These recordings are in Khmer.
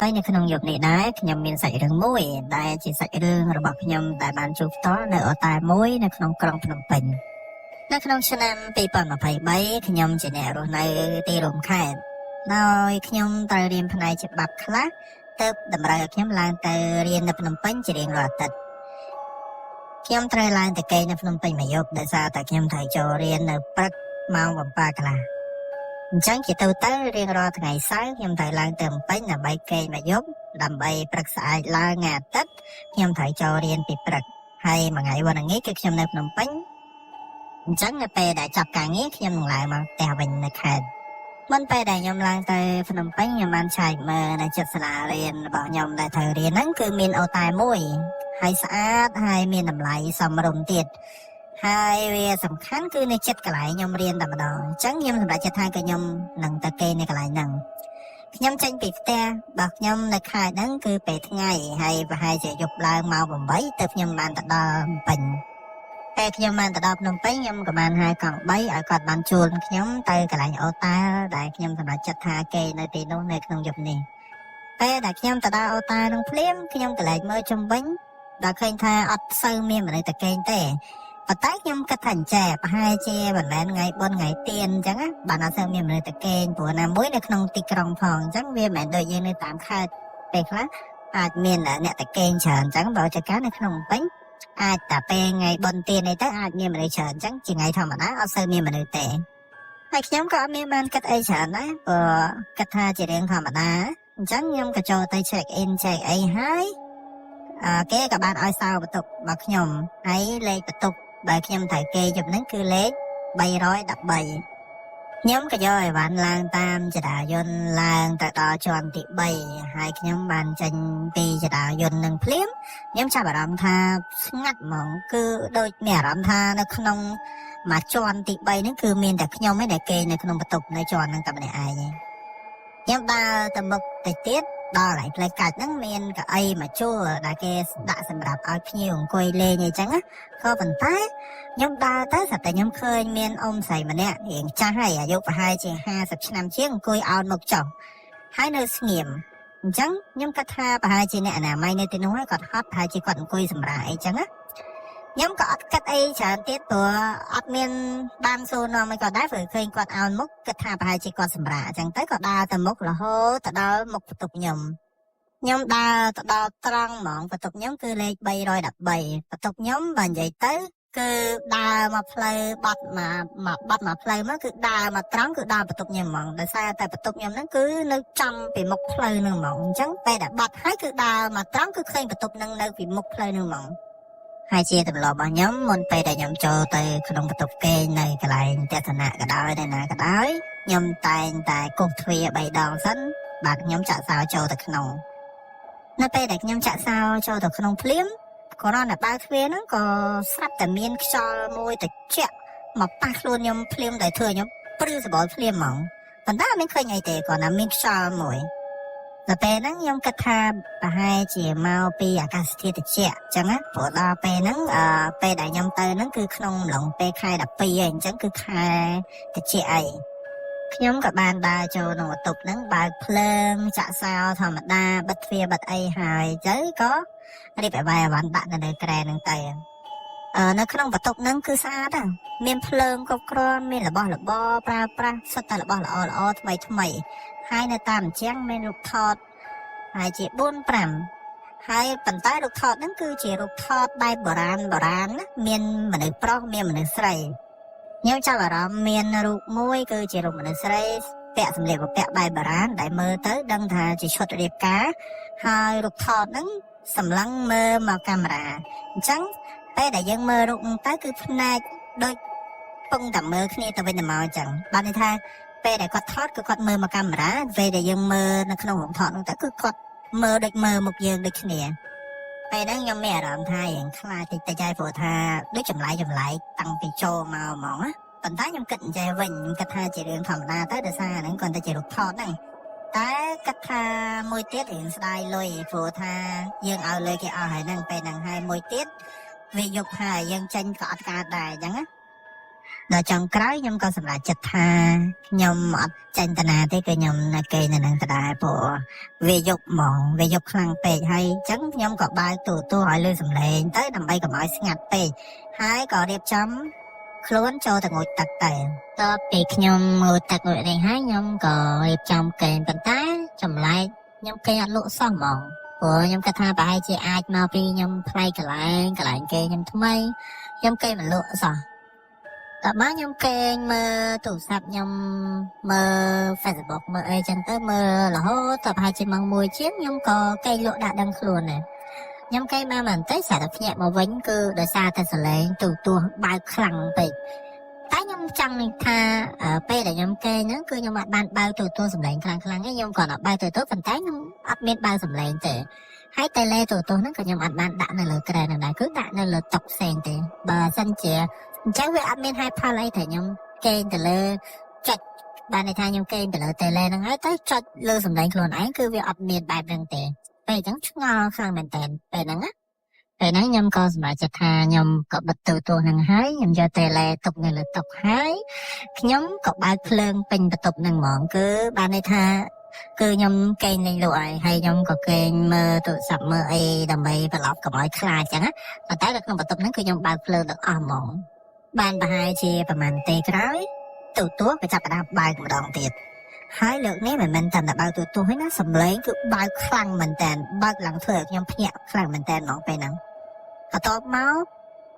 ហើយនៅក្នុងយុគនេះដែរខ្ញុំមានសាច់រឿងមួយដែលជាសាច់រឿងរបស់ខ្ញុំដែលបានជួបផ្ទាល់នៅអូតែមួយនៅក្នុងក្រុងភ្នំពេញនៅក្នុងឆ្នាំ2023ខ្ញុំជាអ្នករស់នៅទីរួមខេត្តដោយខ្ញុំត្រូវរៀនផ្នែកច្បាប់ខ្លះទើបតម្រូវឲ្យខ្ញុំឡើងទៅរៀននៅភ្នំពេញជារៀងរាល់អាទិត្យខ្ញុំត្រូវឡើងទៅគេងនៅភ្នំពេញមួយយប់ដោយសារតែខ្ញុំត្រូវចូលរៀននៅព្រឹកម៉ោង7:00កន្លះអញ្ចឹងជាទូទៅរៀងរាល់ថ្ងៃសៅរ៍ខ្ញុំត្រូវឡើងទៅភ្នំពេញដើម្បីគេងមួយយប់ដើម្បីព្រឹកស្អែកឡើងថ្ងៃអាទិត្យខ្ញុំត្រូវចូលរៀនពីព្រឹកហើយមួយថ្ងៃวันនេះគឺខ្ញុំនៅភ្នំពេញអញ្ចឹងនៅពេលដែលចាប់ការងារខ្ញុំនឹងឡើងមកផ្ទះវិញនៅខេត្តមុនពេលដែលខ្ញុំឡើងទៅភ្នំពេញខ្ញុំបានឆែកមើលនៅចិត្តសាលារៀនរបស់ខ្ញុំដែលត្រូវរៀនហ្នឹងគឺមានអូតែមួយហើយស្អាតហើយមានតម្លៃសមរម្យទៀតហើយវាសំខាន់គឺនៅចិត្តកន្លែងខ្ញុំរៀនតែម្ដងអញ្ចឹងខ្ញុំសម្រេចចិត្តថាខ្ញុំនឹងទៅគេងនៅកន្លែងហ្នឹងខ្ញុំចេញពីផ្ទះរបស់ខ្ញុំនៅខេត្តហ្នឹងគឺពេលថ្ងៃហើយប្រហែលជាយប់ឡើងម៉ោង8ទៅខ្ញុំបានទៅដល់ភ្នំពេញតែខ្ញុំបានទៅដល់ភ្នំពេញខ្ញុំក៏បានហៅកង់3ឲ្យគាត់បានជួលខ្ញុំទៅកន្លែងអូតែដែលខ្ញុំសម្រេចចិត្តថាគេនៅទីនោះនៅក្នុងយប់នេះពេលដែលខ្ញុំទៅដល់អូតែនោះភ្លាមខ្ញុំក៏លែកមើលជុំវិញដល់ឃើញថាអត់សូវមានមនុស្សទៅគេងទេប៉ុន្តែខ្ញុំគិតថាអញ្ចេះប្រហែលជាមិនមែនថ្ងៃបុណ្យថ្ងៃទានអញ្ចឹងបានអត់សូវមានមនុស្សទៅគេងព្រោះណាមួយនៅក្នុងទីក្រុងផងអញ្ចឹងវាមិនមែនដូចយើងនៅតាមខេត្តពេលខ្លះអាចមានអ្នកទៅគេងច្រើនអញ្ចឹងបើចកានៅក្នុងពេញអាចតែពេលថ្ងៃបុណ្យទាននេះទៅអាចមានមនុស្សច្រើនអញ្ចឹងជាថ្ងៃធម្មតាអត់សូវមានមនុស្សទេហើយខ្ញុំក៏អត់មានបានគិតអីច្រើនដែរព្រោះគិតថាជារឿងធម្មតាអញ្ចឹងខ្ញុំក៏ចូលទៅ check in check អីហើយគេក៏បានឲ្យសោបន្ទប់របស់ខ្ញុំហើយលេខបន្ទប់បើខ្ញុំត្រូវគេយប់ហ្នឹងគឺលេខ313ខ្ញុំក៏យកអីវ៉ាន់ឡើងតាមចរាយន្តឡើងទៅដល់ជាន់ទី3ហើយខ្ញុំបានចេញពីចរាយន្តនឹងភ្លាមខ្ញុំចាប់អារម្មណ៍ថាស្ងាត់ហ្មងគឺដូចមានអារម្មណ៍ថានៅក្នុងមួយជាន់ទី3ហ្នឹងគឺមានតែខ្ញុំឯងដែលគេនៅក្នុងបន្ទប់នៅជាន់ហ្នឹងតែម្នាក់ឯងខ្ញុំដើរទៅមុខទៅទៀតដល់ហើយផ្លូវកាច់ហ្នឹងមានកៅអីមួយជួរដែលគេដាក់សម្រាប់ឲ្យភ្ញៀវអង្គុយលេងអីចឹងក៏ប៉ុន្តែខ្ញុំដើរទៅស្រាប់តែខ្ញុំឃើញមានអ៊ំស្រីម្នាក់រៀងចាស់ហើយអាយុប្រហែលជា50ឆ្នាំជាងអង្គុយអោនមុខចុះហើយនៅស្ងៀមអញ្ចឹងខ្ញុំគិតថាប្រហែលជាអ្នកអនាម័យនៅទីនោះហើយគាត់ហត់ប្រហែលជាគាត់អង្គុយសម្រាកអីចឹងខ្ញុំក៏អត់គិតអីច្រើនទៀតព្រោះអត់មានបានសួរនាំអីគាត់ដែរព្រោះឃើញគាត់អោនមុខគិតថាប្រហែលជាគាត់សម្រាកអញ្ចឹងទៅក៏ដើរទៅមុខរហូតទៅដល់មុខបន្ទប់ខ្ញុំដើរទៅដល់ត្រង់ហ្មងបន្ទប់ខ្ញុំគឺលេខ313បន្ទប់ខ្ញុំបើនិយាយទៅគឺដើរមកផ្លូវបត់មកផ្លូវមកគឺដើរមកត្រង់គឺដល់បន្ទប់ខ្ញុំហ្មងដោយសារតែបន្ទប់ខ្ញុំហ្នឹងគឺនៅចំពីមុខផ្លូវហ្នឹងហ្មងអញ្ចឹងពេលដែលបត់ហើយគឺដើរមកត្រង់គឺឃើញបន្ទប់ហ្នឹងនៅពីមុខផ្លូវហ្នឹងហ្មងហើយជាទម្លាប់របស់ខ្ញុំមុនពេលដែលខ្ញុំចូលទៅក្នុងបន្ទប់គេងនៅកន្លែងទស្សនៈក៏ដោយនៅណាក៏ដោយខ្ញុំតែងតែគោះទ្វារ3ដងសិនបាទខ្ញុំចាក់សោចូលទៅក្នុងនៅពេលដែលខ្ញុំចាក់សោចូលទៅក្នុងភ្លាមគ្រាន់តែបើកទ្វារហ្នឹងក៏ស្រាប់តែមានខ្យល់មួយត្រជាក់មកប៉ះខ្លួនខ្ញុំភ្លាមដែលធ្វើខ្ញុំព្រឺសបល់ភ្លាមហ្មងប៉ុន្តែអត់មានឃើញអីទេគ្រាន់តែមានខ្យល់មួយដល់ពេលហ្នឹងខ្ញុំគិតថាប្រហែលជាមកពីអាកាសធាតុត្រជាក់អញ្ចឹងណាព្រោះដល់ពេលហ្នឹងពេលដែលខ្ញុំទៅហ្នឹងគឺក្នុងអំឡុងពេលខែ12ហើយអញ្ចឹងគឺខែត្រជាក់អីខ្ញុំក៏បានដើរចូលក្នុងបន្ទប់ហ្នឹងបើកភ្លើងចាក់សោធម្មតាបិទទ្វារបិទអីហើយទៅក៏រៀបអីវ៉ាន់ដាក់នៅក្រែហ្នឹងទៅនៅក្នុងបន្ទប់ហ្នឹងគឺស្អាតណាស់មានភ្លើងគ្រប់គ្រាន់មានរបស់របរប្រើប្រាស់សុទ្ធតែរបស់ល្អថ្មីហើយនៅតាមអញ្ចឹងមានរូបថតហើយជា4-5ហើយប៉ុន្តែរូបថតហ្នឹងគឺជារូបថតបែបបុរាណណាមានមនុស្សប្រុសមានមនុស្សស្រីខ្ញុំចាប់អារម្មណ៍មានរូបមួយគឺជារូបមនុស្សស្រីពាក់សម្លៀកបំពាក់បែបបុរាណដែលមើលទៅដឹងថាជាឈុតរៀបការហើយរូបថតហ្នឹងសម្លឹងមើលមកកាមេរ៉ាអញ្ចឹងពេលដែលយើងមើលរូបហ្នឹងទៅគឺភ្នែកដូចពងតែមើលគ្នាទៅវិញទៅមកអញ្ចឹងបានន័យថាពេលដែលគាត់ថតគឺគាត់មើលមកកាមេរ៉ាពេលដែលយើងមើលនៅក្នុងរូបថតហ្នឹងទៅគឺគាត់មើលដូចមើលមុខយើងដូចគ្នាពេលហ្នឹងខ្ញុំមានអារម្មណ៍ថាយ៉ាងខ្លាចតិចហើយព្រោះថាដូចចម្លែកតាំងពីចូលមកហ្មងណាប៉ុន្តែខ្ញុំគិតអញ្ចឹងវិញខ្ញុំគិតថាជារឿងធម្មតាទៅដោយសារហ្នឹងគាត់តែជារូបថតហ្នឹងតែគិតថាមួយទៀតរឿងស្ដាយលុយព្រោះថាយើងឲ្យលុយគេអស់ហើយហ្នឹងពេលហ្នឹងហើយមួយទៀតវាយប់ហើយយើងចេញក៏អត់កើតដែរអញ្ចឹងណា ដល់ចុងក្រោយខ្ញុំក៏សម្រេចចិត្តថាខ្ញុំអត់ចេញតាណាទេគឺខ្ញុំនៅគេនៅនឹងដដែលព្រោះវាយប់ហ្មងវាយប់ខ្លាំងពេកហើយអញ្ចឹងខ្ញុំក៏បើកទូឲ្យលើសំឡេងទៅដើម្បីកុំឲ្យស្ងាត់ពេកហើយក៏រៀបចំខ្លួនចូលទៅងូតទឹកទៅតពីខ្ញុំងូតទឹកងូតនេះហើយខ្ញុំក៏រៀបចំកេនប៉ុន្តែចម្លែកខ្ញុំគេអត់លក់សោះហ្មងព្រោះខ្ញុំគិតថាប្រហែលជាអាចមកពីខ្ញុំថ្លៃកន្លែងគេខ្ញុំថ្មីខ្ញុំគេមិនលក់សោះតើមកខ្ញុំគេមើលទូរស័ព្ទខ្ញុំមើល Facebook មើលអីចឹងទៅមើលរហូតតប្រហែលជាម៉ោង1ជាងខ្ញុំក៏គេលក់ដាក់ដឹងខ្លួនដែរខ្ញុំគេមកមិនទេស្រាប់តែភ្ញាក់មកវិញគឺដោយសារតែសលេងទូបើកខ្លាំងពេកតែខ្ញុំចង់នឹងថាពេលដែលខ្ញុំគេហ្នឹងគឺខ្ញុំអត់បានបើកទូសំឡេងខ្លាំងទេខ្ញុំគាត់អត់បើកទូប៉ុន្តែខ្ញុំអត់មានបើកសំឡេងទេហើយតែលេទូហ្នឹងក៏ខ្ញុំអត់បានដាក់នៅលើក្រែហ្នឹងដែរគឺដាក់នៅលើតុផ្សេងទេបើសិនជាអញ្ចឹងវាអត់មានហេតុផលអីតែខ្ញុំគេទៅលើចុចបានន័យថាខ្ញុំគេទៅលើតេឡេហ្នឹងហើយទៅចុចលើសំឡេងខ្លួនឯងគឺវាអត់មានបែបហ្នឹងទេពេលអញ្ចឹងឆ្ងល់ខ្លាំងមែនតើពេលហ្នឹងខ្ញុំក៏សម្រេចចិត្តថាខ្ញុំក៏បិទទូហ្នឹងហើយខ្ញុំយកតេឡេទុកនៅលើតុហើយខ្ញុំក៏បើកភ្លើងពេញបន្ទប់ហ្នឹងហ្មងគឺបានន័យថាគឺខ្ញុំគេងលេងលក់ហើយខ្ញុំក៏គេងមើលទូរស័ព្ទមើលអីដើម្បីប្រឡប់កុំឲ្យខ្លាចអញ្ចឹងណាប៉ុន្តែនៅក្នុងបន្ទប់ហ្នឹងគឺខ្ញុំបើកភ្លើងទាំងអស់ហ្មងបានប្រហែលជាប្រហែលទេក្រោយទូក៏ចាប់ផ្ដើមបើកម្ដងទៀតហើយលើកនេះមិនមែនតែបើកទូទេណាសំឡេងគឺបើកខ្លាំងមែនតើបើកឡើងធ្វើឲ្យខ្ញុំភ្ញាក់ខ្លាំងមែនតើហ្មងពេលហ្នឹងបន្ទាប់មក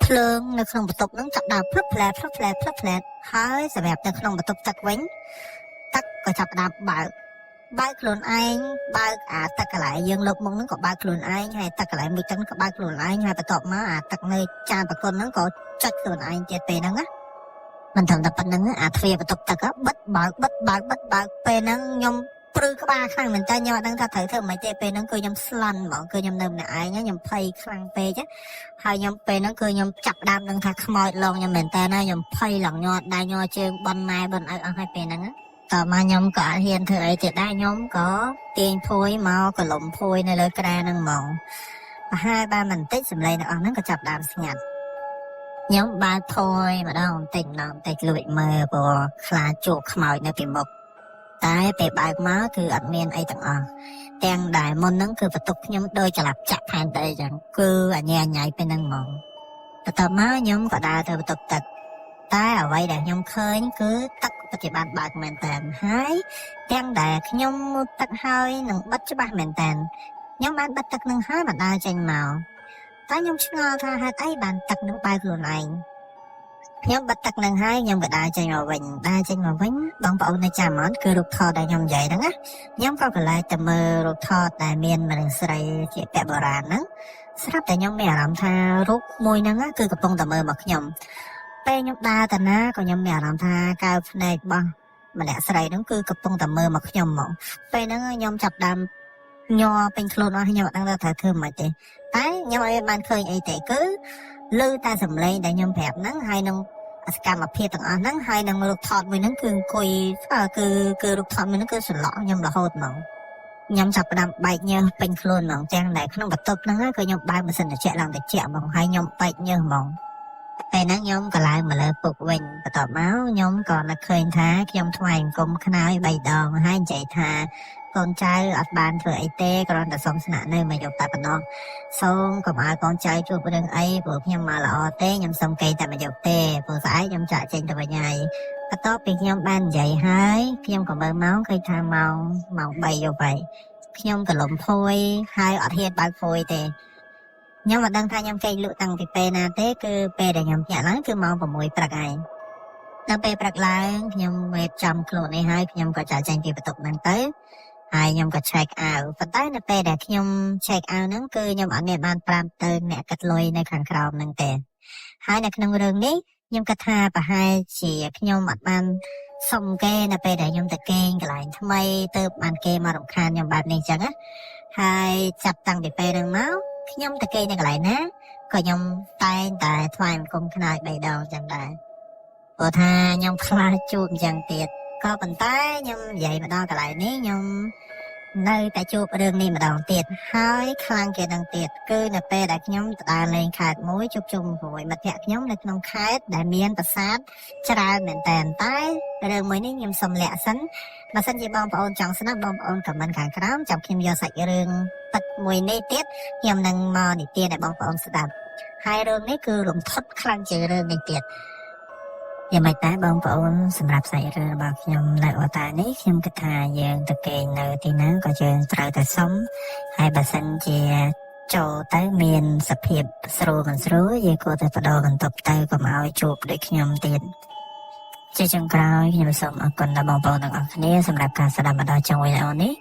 ភ្លើងនៅក្នុងបន្ទប់ហ្នឹងចាប់ដើរភ្លឹបផ្លែហើយសម្រាប់នៅក្នុងបន្ទប់ទឹកវិញទឹកក៏ចាប់ដើរបើកខ្លួនឯងបើកអាទឹកកន្លែងយើងលើកមកហ្នឹងក៏បើកខ្លួនឯងហើយទឹកកន្លែងមួយទឹកក៏បើកខ្លួនឯងហើយបន្ទាប់មកអាទឹកនៅចានប្រគុណហ្នឹងក៏ចុចខ្លួនឯងទៀតពេលហ្នឹងណាមិនត្រឹមតែប៉ុណ្្នឹងអាទ្វារបន្ទប់ទឹកបិទបើកពេលហ្នឹងខ្ញុំព្រឺក្បាលខ្លាំងមែនតើខ្ញុំអត់ដឹងថាត្រូវធ្វើមិនទេពេលហ្នឹងគឺខ្ញុំស្លន់ហ្មងគឺខ្ញុំនៅម្នាក់ឯងខ្ញុំភ័យខ្លាំងពេកហើយខ្ញុំពេលហ្នឹងគឺខ្ញុំចាប់ដើមនឹងថាខ្មោចឡងខ្ញុំមែនតើណាខ្ញុំភ័យឡងញ័រដៃញ័រជើងបនម៉ែបនឪអស់ហើយពេលហ្នឹងតមកខ្ញុំក៏អត់ហ៊ានធ្វើអីទៀតដែរខ្ញុំក៏ទាញភួយមកកលុំភួយនៅលើក្រែហ្នឹងហ្មងប្រហែលបានបន្តិចសម្លេងទាំងអស់ហ្នឹងក៏ចាប់ដើមស្ងាត់ខ្ញុំបើកភួយម្ដងបន្តិចលួចមើលព្រោះខ្លាចជួបខ្មោចនៅពីមុខតែពេលបើកមកគឺអត់មានអីទាំងអស់ទាំងដែលមុនហ្នឹងគឺបន្ទប់ខ្ញុំដូចចល័តចាក់ផែនទៅអញ្ចឹងគឺអញ្ញាពេលហ្នឹងហ្មងបន្ទាប់មកខ្ញុំក៏ដើរទៅបន្ទប់ទឹកតែអ្វីដែលខ្ញុំឃើញគឺទឹកពិតជាបានបើកមែនតើហើយទាំងដែលខ្ញុំងូតទឹកហើយនឹងបិទច្បាស់មែនតើខ្ញុំបានបិទទឹកនឹងហើយបានដើរចេញមកតែខ្ញុំឆ្ងល់ថាហេតុអីបានទឹកនឹងបើកខ្លួនឯងខ្ញុំបិទទឹកនឹងហើយខ្ញុំក៏ដើរចេញមកវិញបងប្អូននៅចាំមកគឺរូបថតដែលខ្ញុំនិយាយហ្នឹងណាខ្ញុំក៏កន្លែងទៅមើលរូបថតដែលមានមនុស្សស្រីជាពាក់បុរាណហ្នឹងស្រាប់តែខ្ញុំមានអារម្មណ៍ថារូបមួយហ្នឹងគឺកំពុងតែមើលមកខ្ញុំពេលខ្ញុំដើរទៅណាក៏ខ្ញុំមានអារម្មណ៍ថាកៅភ្នែករបស់ម្នាក់ស្រីហ្នឹងគឺកំពុងតែមើលមកខ្ញុំហ្មងពេលហ្នឹងខ្ញុំចាប់ដើមញ័រពេញខ្លួនអស់ខ្ញុំអត់ដឹងថាត្រូវធ្វើមិនទេតែខ្ញុំអត់បានឃើញអីទេគឺឮតែសំឡេងដែលខ្ញុំប្រាប់ហ្នឹងហើយនឹងសកម្មភាពទាំងអស់ហ្នឹងហើយនឹងរូបថតមួយហ្នឹងគឺអង្គុយគឺរូបថតមួយហ្នឹងគឺសន្លក់ខ្ញុំរហូតហ្មងខ្ញុំចាប់ផ្ដើមបែកញើសពេញខ្លួនហ្មងទាំងដែលក្នុងបន្ទប់ហ្នឹងគឺខ្ញុំបើកម៉ាស៊ីនត្រជាក់ឡើងត្រជាក់ហ្មងហើយខ្ញុំបែកញើសហ្មងពេលហ្នឹងខ្ញុំក៏ឡើងមកលើពុកវិញបន្ទាប់មកខ្ញុំក៏នឹកឃើញថាខ្ញុំថ្វាយអង្គមខ្នើយ3ដងហើយនិយាយថាកូនចៅអត់បានធ្វើអីទេគ្រាន់តែសុំស្នាក់នៅមកយកតែប៉ុណ្ណោះសូមកុំឲ្យកូនចៅជួបរឿងអីព្រោះខ្ញុំមកល្អទេខ្ញុំសុំគេតែមកយកទេព្រោះស្អែកខ្ញុំចាក់ចេញទៅវិញហើយបន្ទាប់ពីខ្ញុំបាននិយាយហើយខ្ញុំក៏មើលម៉ោងឃើញថាម៉ោង3យកហើយខ្ញុំក៏លំភួយហើយអត់ហ៊ានបើកភួយទេខ្ញុំមិនដឹងថាខ្ញុំគេលក់តាំងពីពេលណាទេគឺពេលដែលខ្ញុំញាក់ឡើងគឺម៉ោង6ព្រឹកហើយដល់ពេលព្រឹកឡើងខ្ញុំរៀបចំខ្លួននេះហើយខ្ញុំក៏ចាក់ចេញពីបន្ទប់ហ្នឹងទៅហើយខ្ញុំក៏ check out ប៉ុន្តែនៅពេលដែលខ្ញុំ check out ហ្នឹងគឺខ្ញុំអត់មានបានប្រាប់ទៅអ្នកកាត់លុយនៅខាងក្រោមហ្នឹងទេហើយនៅក្នុងរឿងនេះខ្ញុំគិតថាប្រហែលជាខ្ញុំអត់បានសុំគេនៅពេលដែលខ្ញុំទៅគេងកន្លែងថ្មីទៅបានគេមករំខានខ្ញុំបែបនេះអញ្ចឹងណាហើយចាប់តាំងពីពេលហ្នឹងមកខ្ញុំទៅគេងនៅកន្លែងណាក៏ខ្ញុំតែងតែថ្វាយអង្គមខ្នើយ3ដងអញ្ចឹងដែរព្រោះថាខ្ញុំខ្លាចជួបអញ្ចឹងទៀតក៏ប៉ុន្តែខ្ញុំនិយាយមកដល់កន្លែងនេះខ្ញុំ នៅតែជួបរឿងនេះម្ដងទៀតហើយខ្លាំងជាងនឹងទៀតគឺនៅពេលដែលខ្ញុំទៅដើរលេងខេត្តមួយជួបជុំជាមួយមិត្តភក្តិខ្ញុំនៅក្នុងខេត្តដែលមានប្រាសាទច្រើនមែនតើតែរឿងមួយនេះខ្ញុំសូមលាក់សិនបើសិនជាបងប្អូនចង់ស្ដាប់បងប្អូនខមមិនខាងក្រោមចាំខ្ញុំយកសាច់រឿងពិតមួយនេះទៀតខ្ញុំនឹងមកនិទានឲ្យបងប្អូនស្ដាប់ហើយរឿងនេះគឺរំភើបខ្លាំងជាងរឿងនេះទៀតយ៉ាងម៉េចដែរបងប្អូនសម្រាប់សាច់រឿងរបស់ខ្ញុំនៅអូតានេះខ្ញុំគិតថាយើងទៅគេងនៅទីណាក៏យើងត្រូវតែសុំហើយបើសិនជាចូលទៅមានសភាពស្រួលមិនស្រួលយើងគួរតែបដូរបន្ទប់ទៅកុំឲ្យជួបដូចខ្ញុំទៀតជាចុងក្រោយខ្ញុំសូមអរគុណដល់បងប្អូនទាំងអស់គ្នាសម្រាប់ការស្ដាប់មកដល់ចុងវីដេអូនេះ